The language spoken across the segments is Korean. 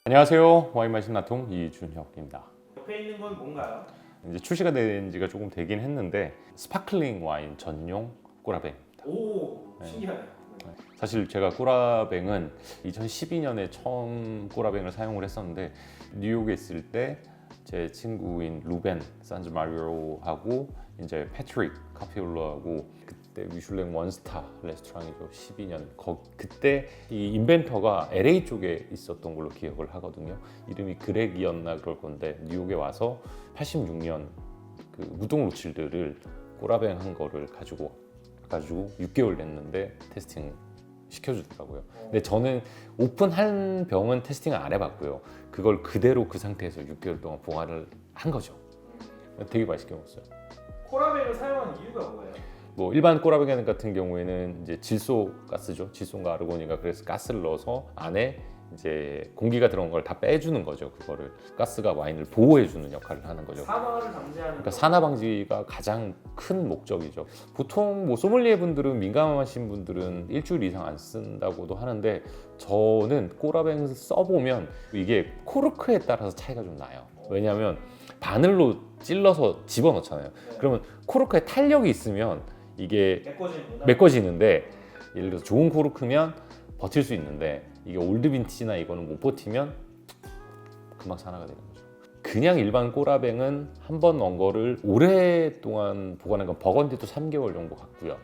안녕하세요. 와인 마신 나통 이준혁입니다. 옆에 있는 건 뭔가요? 이제 출시가 된 지가 조금 되긴 했는데 스파클링 와인 전용 꼬라뱅입니다. 오, 네. 신기하네요. 사실 제가 꼬라뱅은 2012년에 처음 꼬라뱅을 사용을 했었는데 뉴욕에 있을 때 제 친구인 루벤 산즈마리오하고 이제 패트릭 카피올러하고 그때 미슐랭 원스타 레스토랑이죠. 12년 그때 이 인벤터가 LA 쪽에 있었던 걸로 기억을 하거든요. 이름이 그렉이었나 그럴 건데 뉴욕에 와서 86년 그 우동 로칠들을 꼬라뱅 한 거를 가지고 6개월 됐는데 테스팅 시켜주더라고요. 근데 저는 오픈한 병은 테스팅을 안 해봤고요. 그걸 그대로 그 상태에서 6개월 동안 보관을 한 거죠. 되게 맛있게 먹었어요. 코라벨을 사용하는 이유가 뭐예요? 뭐 일반 꼬라뱅 같은 경우에는 이제 질소 가스죠. 질소인가 아르고니가 그래서 가스를 넣어서 안에 이제 공기가 들어온 걸 다 빼주는 거죠. 그거를 가스가 와인을 보호해주는 역할을 하는 거죠. 산화를 방지하는. 그러니까 산화 방지가 가장 큰 목적이죠. 보통 뭐 소믈리에 분들은 민감하신 분들은 일주일 이상 안 쓴다고도 하는데 저는 꼬라뱅 써보면 이게 코르크에 따라서 차이가 좀 나요. 왜냐하면 바늘로 찔러서 집어넣잖아요. 그러면 코르크에 탄력이 있으면 이게 메꿔지는데 예를 들어서 좋은 코르크면 버틸 수 있는데 이게 올드 빈티지나 이거는 못 버티면 금방 산화가 되는 거죠. 그냥 일반 꼬라뱅은 한 번 넣은 거를 오랫동안 보관한 건 버건디도 3개월 정도 갔고요.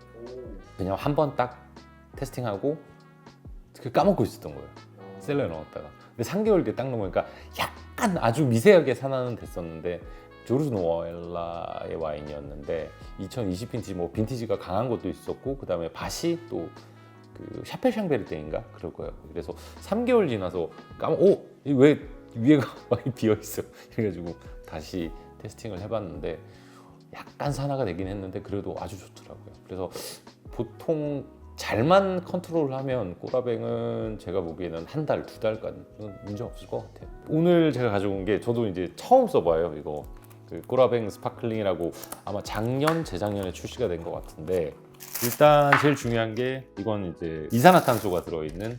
그냥 한 번 딱 테스팅하고 까먹고 있었던 거예요. 셀러에 넣었다가. 근데 3개월 뒤에 딱 넣으니까 약간 아주 미세하게 산화는 됐었는데 조르주 노엘라의 와인이었는데 2020 빈티지 뭐 빈티지가 강한 것도 있었고 그 다음에 밭이 또 그 샤펠샹베르 때인가 그럴 거예요. 그래서 3개월 지나서 왜 위에가 많이 비어 있어. 그래가지고 다시 테스팅을 해봤는데 약간 산화가 되긴 했는데 그래도 아주 좋더라고요. 그래서 보통 잘만 컨트롤하면 꼬라뱅은 제가 보기에는 한 달, 2달까지는 문제 없을 것 같아요. 오늘 제가 가져온 게 저도 이제 처음 써봐요. 이거 그 꼬라뱅 스파클링이라고 아마 작년, 재작년에 출시가 된 것 같은데 일단 제일 중요한 게 이건 이제 이산화탄소가 들어있는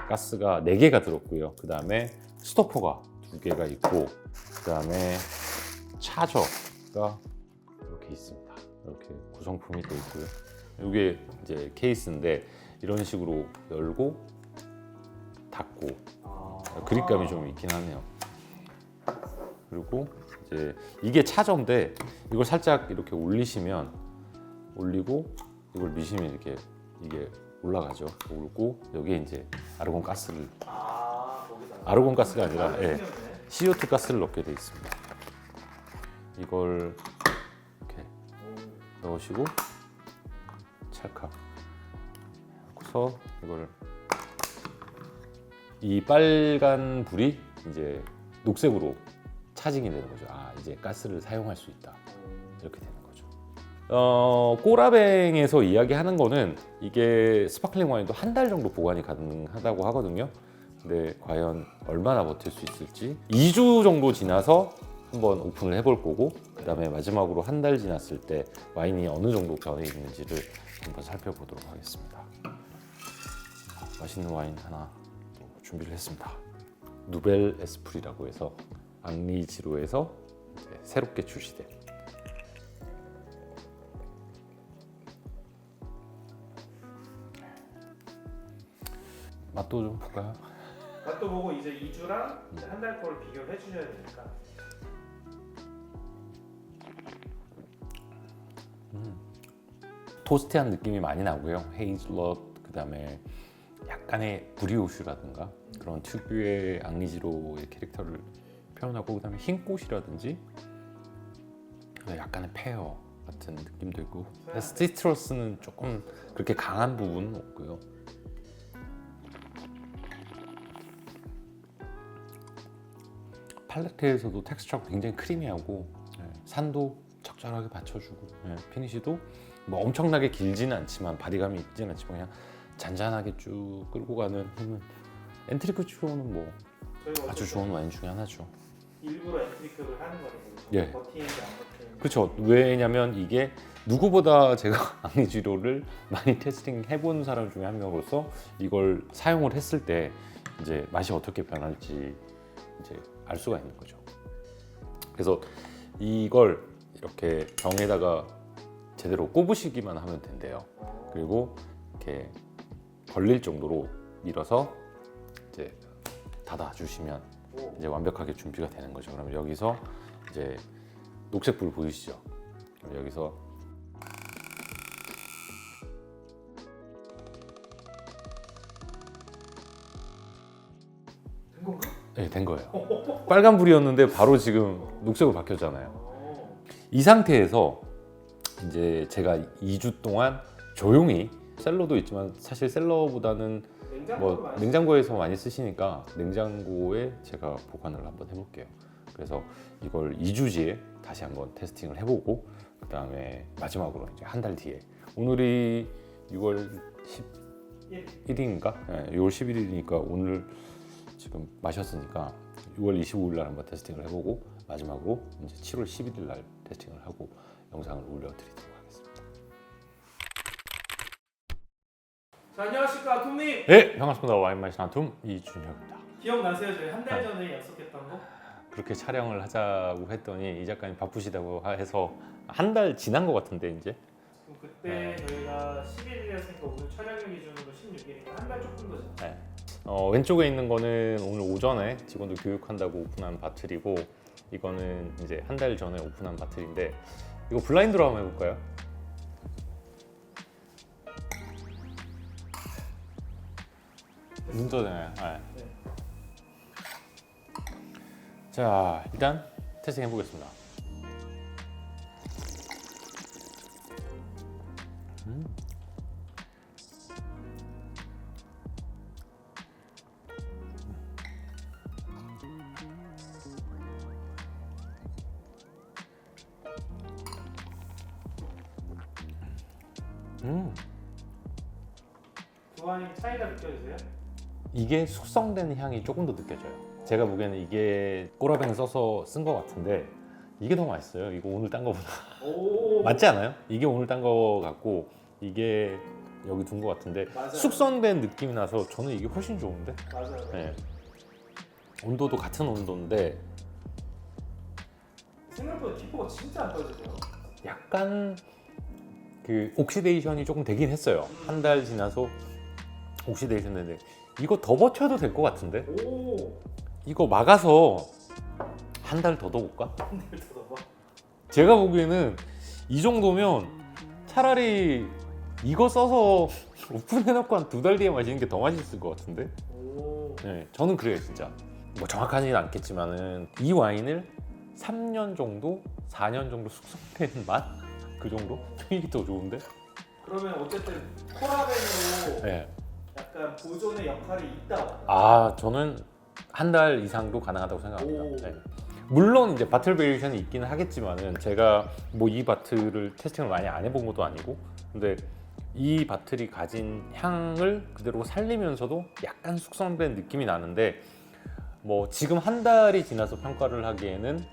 가스가 4개가 들었고요. 그 다음에 스토퍼가 2개가 있고 그 다음에 차저가 이렇게 있습니다. 이렇게 구성품이 또 있고요. 이게 이제 케이스인데 이런 식으로 열고 닫고 그립감이 좀 있긴 하네요. 그리고 이제 이게 차저인데 이걸 살짝 이렇게 올리고 이걸 미시면 이렇게 이게 올라가죠. 올고 여기에 이제 아르곤 가스를 아르곤 가스가 아니라 CO2 가스를 넣게 돼 있습니다. 이걸 이렇게 넣으시고 찰칵 그래서 이걸 이 빨간 불이 이제 녹색으로 차징이 되는 거죠. 이제 가스를 사용할 수 있다. 이렇게 되는 거죠. 꼬라뱅에서 이야기하는 거는 이게 스파클링 와인도 한 달 정도 보관이 가능하다고 하거든요. 근데 과연 얼마나 버틸 수 있을지 2주 정도 지나서 한번 오픈을 해볼 거고 그 다음에 마지막으로 한 달 지났을 때 와인이 어느 정도 변해 있는지를 한번 살펴보도록 하겠습니다. 맛있는 와인 하나 또 준비를 했습니다. 누벨 에스프리라고 해서 앙리지로에서 새롭게 출시된 맛도 좀 볼까요? 맛도 보고 이제 2주랑 한 달 거를 비교를 해주셔야 되니까. 토스티한 느낌이 많이 나고요. 헤이즐넛 그다음에 약간의 브리오슈라든가 그런 특유의 앙리지로의 캐릭터를 표현하고 그다음에 흰 꽃이라든지 약간의 페어 같은 느낌도 있고 시트러스는 조금 그렇게 강한 부분은 없고요. 팔레트에서도 텍스처가 굉장히 크리미하고 산도 적절하게 받쳐주고 피니시도 뭐 엄청나게 길지는 않지만 바디감이 있지는 않지만 그냥 잔잔하게 쭉 끌고 가는 엔트리크 츄오는 뭐 아주 좋은 와인 중에 하나죠. 일부러 엔트리크를 하는 거네요. 예. 버티는지 안 버티는지. 그렇죠. 왜냐면 이게 누구보다 제가 앙리지로를 많이 테스팅 해본 사람 중에 한 명으로서 이걸 사용을 했을 때 이제 맛이 어떻게 변할지 이제 알 수가 있는 거죠. 그래서 이걸 이렇게 병에다가 제대로 꼽으시기만 하면 된대요. 그리고 이렇게 걸릴 정도로 밀어서 이제 닫아주시면 이제 완벽하게 준비가 되는 거죠. 그러면 여기서 이제 녹색 불 보이시죠? 그럼 여기서 된 건가? 네, 된 거예요. 빨간 불이었는데 바로 지금 녹색으로 바뀌었잖아요. 이 상태에서 이제 제가 2주 동안 조용히 셀러도 있지만 사실 셀러보다는 뭐 냉장고에서 많이 쓰시니까 냉장고에 제가 보관을 한번 해볼게요. 그래서 이걸 2주지에 다시 한번 테스팅을 해보고 그 다음에 마지막으로 이제 한 달 뒤에 오늘이 6월 11일인가? 네, 6월 11일이니까 오늘 지금 마셨으니까 6월 25일 날 한번 테스팅을 해보고 마지막으로 이제 7월 11일 날 테스팅을 하고 영상을 올려드리도록 하겠습니다. 자, 안녕하십니까 아톰님. 네, 반갑습니다. 와인 마시는 아톰 이준혁입니다. 기억나세요? 저희 한 달 전에 약속했던 거? 그렇게 촬영을 하자고 했더니 이 작가님 바쁘시다고 해서 한 달 지난 것 같은데 이제. 그럼 그때 저희가 11일이었으니까 오늘 촬영일 기준으로 16일이니까 한 달 조금 더 전. 네. 왼쪽에 있는 거는 오늘 오전에 직원들 교육한다고 오픈한 바틀이고 이거는 이제 한 달 전에 오픈한 바틀인데 이거 블라인드로 한번 해볼까요? 눈 떠잖아요. 네. 네. 자, 일단 테스팅 해보겠습니다. 두 와인 차이가 느껴지세요? 이게 숙성된 향이 조금 더 느껴져요. 제가 보기에는 이게 꼬라뱅 써서 쓴 것 같은데 이게 더 맛있어요. 이거 오늘 딴 거보다. 오. 맞지 않아요? 이게 오늘 딴 거 같고 이게 여기 둔 거 같은데 맞아요. 숙성된 느낌이 나서 저는 이게 훨씬 좋은데. 맞아요. 네. 온도도 같은 온도인데 생각보다 기포가 진짜 안 떨어지네요. 약간 그 옥시데이션이 조금 되긴 했어요. 한 달 지나서 옥시데이션 되는데 이거 더 버텨도 될 것 같은데. 오. 이거 막아서 한 달 더 둬볼까? 한달 더 봐. 제가 보기에는 이 정도면 차라리 이거 써서 오픈해놓고 한 2달 뒤에 마시는 게 더 맛있을 것 같은데. 오. 네, 저는 그래요 진짜. 뭐 정확하지는 않겠지만은 이 와인을 3년 정도, 4년 정도 숙성된 맛? 그 정도? 이게 더 좋은데? 그러면 어쨌든 코라벤으로 네. 약간 보존의 역할이 있다. 아, 저는 한 달 이상도 가능하다고 생각합니다. 오. 네. 물론 이제 바틀 베리에이션이 있기는 하겠지만은 제가 뭐 이 바틀을 테스팅을 많이 안 해본 것도 아니고 근데 이 바틀이 가진 향을 그대로 살리면서도 약간 숙성된 느낌이 나는데 뭐 지금 한 달이 지나서 평가를 하기에는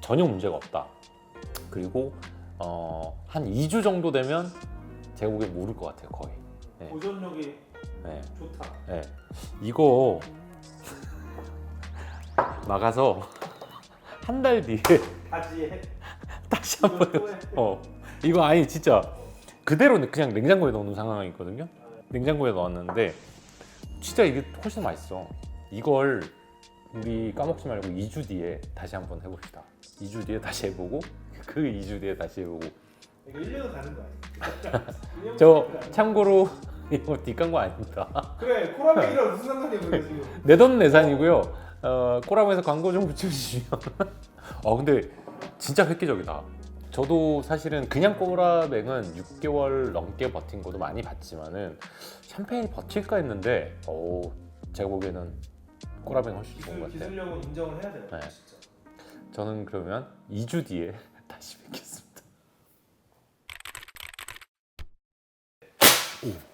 전혀 문제가 없다. 그리고 한 2주 정도 되면 제가 보기엔 모를 것 같아요 거의. 네. 보존력이 네. 좋다. 네. 이거 막아서 한 달 뒤에 바지에 다시 한번 또 해. 이거 아니 진짜 그대로 그냥 냉장고에 넣는 상황이거든요. 냉장고에 넣었는데 진짜 이게 훨씬 맛있어. 이걸 우리 까먹지 말고 2주 뒤에 다시 한번 해봅시다. 2주 뒤에 다시 해보고 그 2주 뒤에 다시 해보고. 이거 1년은 가는 거 아니야? 저 참고로 이거 뒷광고 아닙니다. 그래 코라벤이랑 무슨 상관이야 그게 지금. 내돈내산이고요. 꼬라보에서 광고 좀 붙여주시면. 근데 진짜 획기적이다. 저도 사실은 그냥 꼬라뱅은 6개월 넘게 버틴 것도 많이 봤지만은 샴페인이 버틸까 했는데 제가 보기에는 꼬라뱅 훨씬 좋은 것 같아요. 기술력은 인정을 해야 돼요. 네. 진짜. 저는 그러면 2주 뒤에 다시 뵙겠습니다.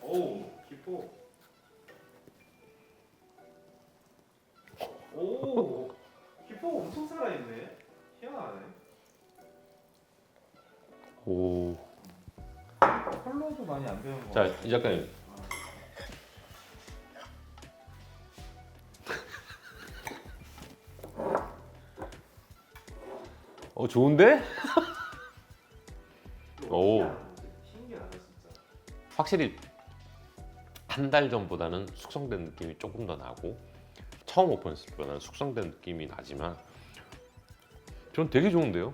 오 기포. 오 기포 엄청 살아있네. 희한하네. 오. 컬러도 많이 안 배운 거. 자, 이 작가님. 좋은데? 오. 신기하다 진짜. 확실히 한 달 전보다는 숙성된 느낌이 조금 더 나고 처음 오픈했을 때보다는 숙성된 느낌이 나지만 전 되게 좋은데요?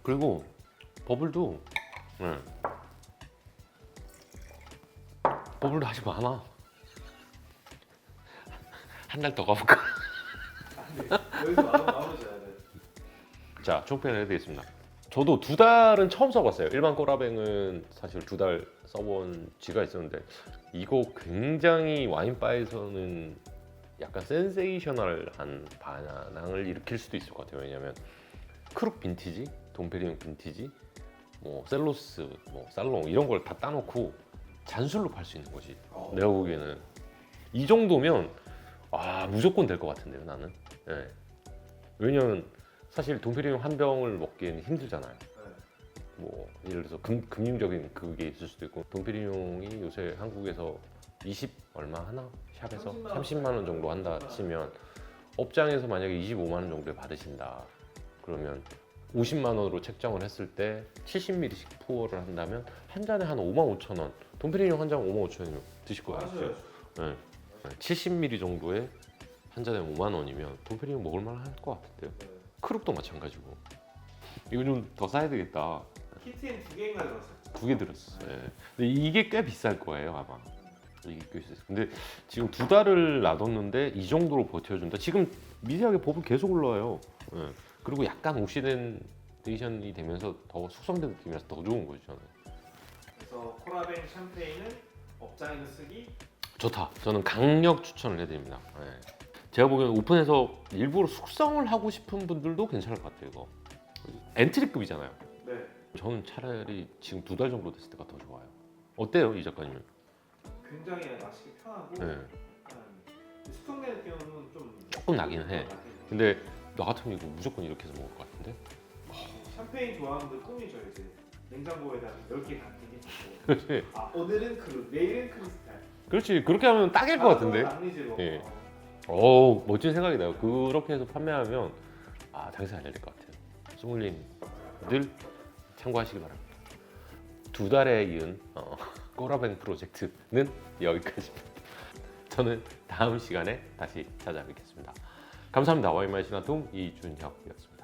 그리고 버블도 버블도 아직 많아. 한 달 더 가볼까? 여기서 마무리져야 돼. 자, 총평을 해드리겠습니다. 저도 2달은 처음 써봤어요. 일반 꼬라뱅은 사실 2달 써본 지가 있었는데 이거 굉장히 와인바에서는 약간 센세이셔널한 반항을 일으킬 수도 있을 것 같아요. 왜냐면 크룩 빈티지, 돈페리뇽 빈티지, 뭐 셀로스, 뭐 살롱 이런 걸 다 따놓고 잔술로 팔 수 있는 거지. 내가 보기에는 이 정도면 무조건 될 것 같은데요, 나는. 예. 왜냐면 사실 돈페리뇽 한 병을 먹기에는 힘들잖아요. 뭐 예를 들어서 금융적인 그게 있을 수도 있고 돈페리뇽이 요새 한국에서 20 얼마 하나? 샵에서 30만 원 정도 한다 치면 업장에서 만약에 25만 원 정도에 받으신다 그러면 50만 원으로 책정을 했을 때 70ml씩 푸어를 한다면 한 잔에 한 5만 5천 원. 돈페리뇽 한 잔 5만 5천 원이면 드실 거 같아요. 네. 70ml 정도에 한 잔에 5만 원이면 돈페리뇽 먹을 만할 것 같은데요. 크룩도 마찬가지고. 이거 좀 더 사야 되겠다. 키트엔 2개인가 들었어요. 2개 들었어요. 예. 근데 이게 꽤 비쌀 거예요 아마. 이게 꽤 비쌌어요. 근데 지금 2달을 놔뒀는데 이 정도로 버텨준다. 지금 미세하게 버블 계속 올라와요. 예. 그리고 약간 옥시데이션이 되면서 더 숙성된 느낌이라서 더 좋은 거죠 저는. 그래서 코라뱅 샴페인은 업장에서 쓰기 좋다. 저는 강력 추천을 해드립니다. 예. 제가 보기에는 오픈해서 일부러 숙성을 하고 싶은 분들도 괜찮을 것 같아요. 이거 엔트리급이잖아요. 네. 저는 차라리 지금 2달 정도 됐을 때가 더 좋아요. 어때요, 이 작가님은? 굉장히 맛있게 편하고 네. 약간 숙성된 느낌은 좀 조금 나긴 해. 근데 나 같으면 이거 무조건 이렇게 해서 먹을 것 같은데? 샴페인 좋아하는 분들 꿈이죠 이제 냉장고에다가 10개 다 끼고 그렇지. 오늘은 크루 내일은 크리스탈 그렇지. 그렇게 하면 딱일 것 같은데? 앙리지로 예. 멋진 생각이다. 그렇게 해서 판매하면 장사 잘 될 것 같아요. 소믈리님 참고하시기 바랍니다. 2달에 이은 꼬라뱅 프로젝트는 여기까지입니다. 저는 다음 시간에 다시 찾아뵙겠습니다. 감사합니다. 와인맛 신화통 이준혁이었습니다.